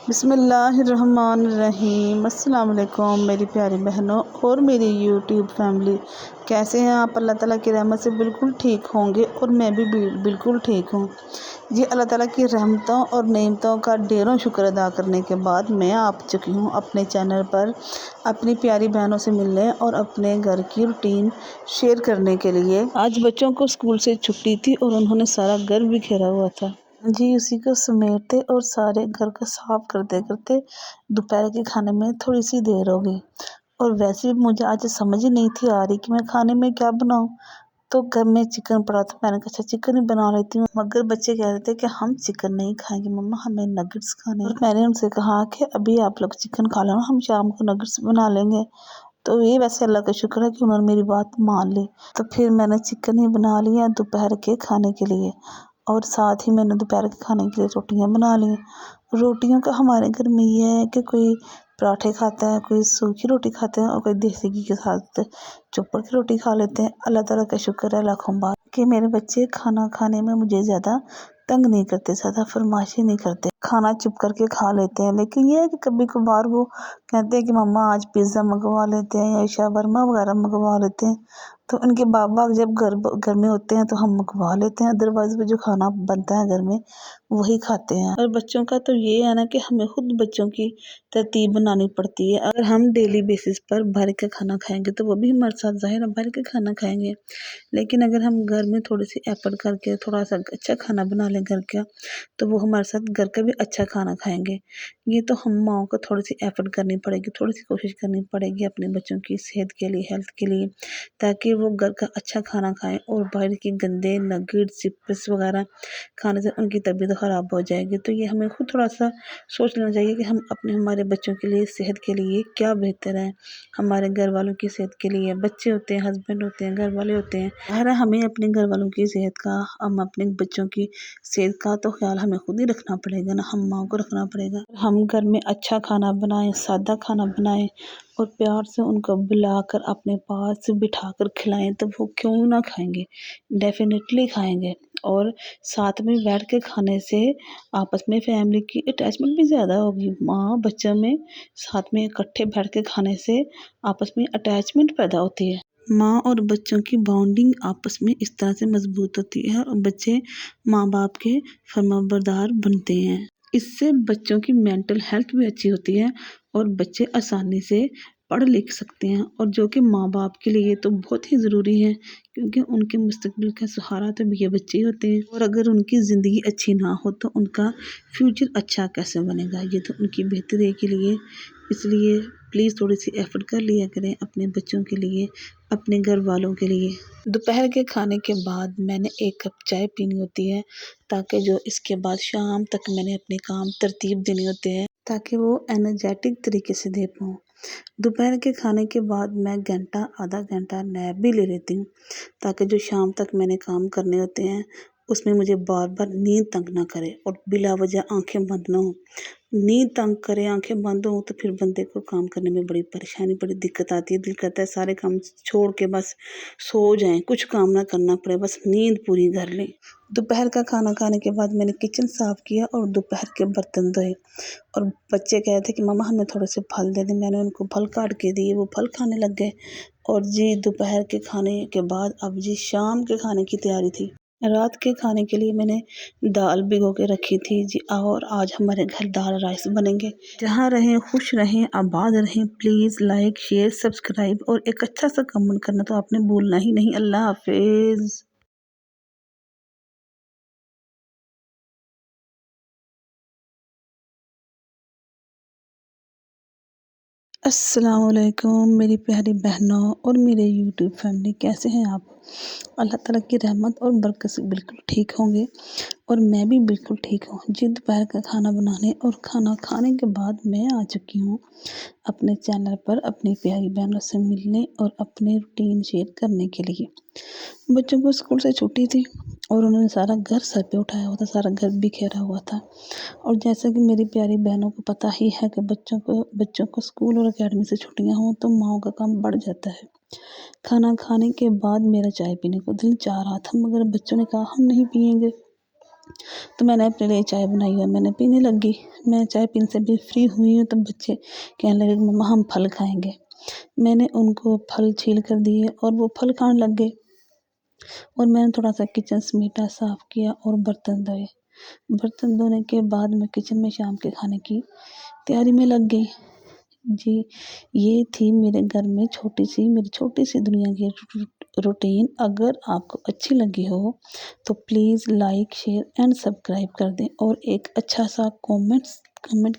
بسم اللہ الرحمن الرحیم۔ السلام علیکم میری پیاری بہنوں اور میری یوٹیوب فیملی، کیسے ہیں آپ؟ اللہ تعالیٰ کی رحمت سے بالکل ٹھیک ہوں گے اور میں بھی بالکل ٹھیک ہوں جی۔ اللہ تعالیٰ کی رحمتوں اور نعمتوں کا ڈھیروں شکر ادا کرنے کے بعد میں آ چکی ہوں اپنے چینل پر اپنی پیاری بہنوں سے ملنے اور اپنے گھر کی روٹین شیئر کرنے کے لیے۔ آج بچوں کو اسکول سے چھٹی تھی اور انہوں نے سارا گھر بھی گھیرا ہوا تھا جی، اسی کو سمیٹتے اور سارے گھر کو صاف کرتے کرتے دوپہر کے کھانے میں تھوڑی سی دیر ہو گئی، اور ویسے بھی مجھے آج سمجھ نہیں تھی آ رہی کہ میں کھانے میں کیا بناؤں۔ تو گھر میں چکن پڑا تھا، میں نے کہا اچھا چکن ہی بنا لیتی ہوں، مگر بچے کہہ رہے تھے کہ ہم چکن نہیں کھائیں گے مما، ہمیں نگٹس کھانے ہیں۔ اور میں نے ان سے کہا کہ ابھی آپ لوگ چکن کھا لو، ہم شام کو نگٹس بنا لیں گے۔ تو یہ ویسے اللہ کا شکر ہے کہ انہوں نے میری بات مان لی، تو پھر میں نے چکن ہی بنا لیا دوپہر کے کھانے کے لیے، اور ساتھ ہی میں نے دوپہر کے کھانے کے لیے روٹیاں بنا لی۔ روٹیوں کا ہمارے گھر میں یہ ہے کہ کوئی پراٹھے کھاتا ہے، کوئی سوکھی روٹی کھاتے ہیں، اور کوئی دیسی گھی کے ساتھ چوپڑ کی روٹی کھا لیتے ہیں۔ اللہ تعالیٰ کا شکر ہے لاکھوں بار کہ میرے بچے کھانا کھانے میں مجھے زیادہ تنگ نہیں کرتے، زیادہ فرمائشی نہیں کرتے، کھانا چپ کر کے کھا لیتے ہیں۔ لیکن یہ ہے کہ کبھی کبھار وہ کہتے ہیں کہ مما آج پیزا منگوا لیتے ہیں یا شاورما وغیرہ منگوا لیتے ہیں، تو ان کے بابا جب گھر میں ہوتے ہیں تو ہم منگوا لیتے ہیں، ادروائز وہ جو کھانا بنتا ہے گھر میں وہی کھاتے ہیں۔ اور بچوں کا تو یہ ہے نا کہ ہمیں خود بچوں کی ترتیب بنانی پڑتی ہے۔ اگر ہم ڈیلی بیسس پر باہر کا کھانا کھائیں گے تو وہ بھی ہمارے ساتھ ظاہر باہر کا کھانا کھائیں گے، لیکن اگر ہم گھر میں تھوڑی سی ایفرٹ کر کے تھوڑا سا اچھا کھانا بنا لیں گھر کا، تو وہ ہمارے ساتھ گھر کا بھی اچھا کھانا کھائیں گے۔ یہ تو ہم ماؤں کو تھوڑی سی ایفرٹ کرنی پڑے گی، تھوڑی سی کوشش کرنی پڑے گی اپنے بچوں کی صحت کے لیے، ہیلتھ کے لیے، تاکہ وہ گھر کا اچھا کھانا کھائیں، اور باہر کی گندے نگیٹس چپس وغیرہ کھانے سے ان کی طبیعت خراب ہو جائے گی۔ تو یہ ہمیں خود تھوڑا سا سوچ لینا چاہیے کہ ہم ہمارے بچوں کے لیے صحت کے لیے کیا بہتر ہے، ہمارے گھر والوں کی صحت کے لیے۔ بچے ہوتے ہیں، ہسبینڈ ہوتے ہیں، گھر والے ہوتے ہیں، ہمیں اپنے گھر والوں کی صحت کا، ہم اپنے بچوں کی صحت کا تو خیال ہمیں خود ہی رکھنا پڑے گا نا، ہم ماں کو رکھنا پڑے گا۔ ہم گھر میں اچھا کھانا بنائیں، سادہ کھانا بنائیں، اور پیار سے ان کو بلا کر اپنے پاس بٹھا کر کھلائیں، تو وہ کیوں نہ کھائیں گے، ڈیفینیٹلی کھائیں گے۔ اور ساتھ میں بیٹھ کے کھانے سے آپس میں فیملی کی اٹیچمنٹ بھی زیادہ ہوگی، ماں بچوں میں ساتھ میں اکٹھے بیٹھ کے کھانے سے آپس میں اٹیچمنٹ پیدا ہوتی ہے، ماں اور بچوں کی بانڈنگ آپس میں اس طرح سے مضبوط ہوتی ہے، اور بچے ماں باپ کے فرمانبردار بنتے ہیں۔ اس سے بچوں کی مینٹل ہیلتھ بھی اچھی ہوتی ہے، اور بچے آسانی سے پڑھ لکھ سکتے ہیں، اور جو کہ ماں باپ کے لیے تو بہت ہی ضروری ہے، کیونکہ ان کے مستقبل کا سہارا تو یہ بچے ہی ہوتے ہیں، اور اگر ان کی زندگی اچھی نہ ہو تو ان کا فیوچر اچھا کیسے بنے گا۔ یہ تو ان کی بہتری کے لیے، اس لیے پلیز تھوڑی سی ایفرٹ کر لیا کریں اپنے بچوں کے لیے، اپنے گھر والوں کے لیے۔ دوپہر کے کھانے کے بعد میں نے 1 کپ چائے پینی ہوتی ہے، تاکہ جو اس کے بعد شام تک میں نے اپنے کام ترتیب دینے ہوتے ہیں، تاکہ وہ انرجیٹک طریقے سے دے پاؤں۔ دوپہر کے کھانے کے بعد میں گھنٹہ آدھا گھنٹہ نیپ بھی لے لیتی ہوں، تاکہ جو شام تک میں نے کام کرنے ہوتے ہیں اس میں مجھے بار بار نیند تنگ نہ کرے اور بلا وجہ آنکھیں بند نہ ہوں۔ نیند تنگ کرے، آنکھیں بند ہوں، تو پھر بندے کو کام کرنے میں بڑی پریشانی، بڑی دقت آتی ہے، دل کرتا ہے سارے کام چھوڑ کے بس سو جائیں، کچھ کام نہ کرنا پڑے، بس نیند پوری کر لیں۔ دوپہر کا کھانا کھانے کے بعد میں نے کچن صاف کیا اور دوپہر کے برتن دھوئے، اور بچے کہے تھے کہ مما ہمیں تھوڑے سے پھل دے دیں، میں نے ان کو پھل کاٹ کے دیے، وہ پھل کھانے لگ گئے۔ اور جی دوپہر کے کھانے کے بعد اب جی شام کے کھانے کی تیاری تھی۔ رات کے کھانے کے لیے میں نے دال بھگو کے رکھی تھی جی، اور آج ہمارے گھر دال رائس بنیں گے۔ جہاں رہیں خوش رہیں، آباد رہیں، پلیز لائک شیئر سبسکرائب اور ایک اچھا سا کمنٹ کرنا تو آپ نے بھولنا ہی نہیں۔ اللہ حافظ۔ السلام علیکم میری پیاری بہنوں اور میرے یوٹیوب فیملی، کیسے ہیں آپ؟ اللہ تعالیٰ کی رحمت اور برکت سے بالکل ٹھیک ہوں گے، اور میں بھی بالکل ٹھیک ہوں جی۔ دوپہر کا کھانا بنانے اور کھانا کھانے کے بعد میں آ چکی ہوں اپنے چینل پر اپنی پیاری بہنوں سے ملنے اور اپنے روٹین شیئر کرنے کے لیے۔ بچوں کو اسکول سے چھٹی تھی اور انہوں نے سارا گھر سر پہ اٹھایا ہوا تھا، سارا گھر بکھیرا ہوا تھا، اور جیسا کہ میری پیاری بہنوں کو پتہ ہی ہے کہ بچوں کو اسکول اور اکیڈمی سے چھٹیاں ہوں تو ماؤں کا کام بڑھ جاتا ہے۔ کھانا کھانے کے بعد میرا چائے پینے کو دل چاہ رہا تھا، مگر بچوں نے کہا ہم نہیں پئیں گے، تو میں نے اپنے لیے چائے بنائی اور میں نے پینے لگی. میں چائے پینے سے بھی فری ہوئی ہوں تو بچے کہنے لگے کہ مما ہم پھل کھائیں گے. میں نے ان کو پھل چھیل کر دیے اور وہ پھل کھانے لگ گئے. اور میں نے تھوڑا سا کچن سمیٹا، صاف کیا اور برتن دھوئے. برتن دھونے کے بعد میں کچن میں شام کے کھانے کی تیاری میں لگ گئی. جی یہ تھی میرے گھر میں میری چھوٹی سی دنیا کی روٹین. اگر آپ کو اچھی لگی ہو تو please like, share and subscribe کر دیں اور ایک اچھا سا کمنٹ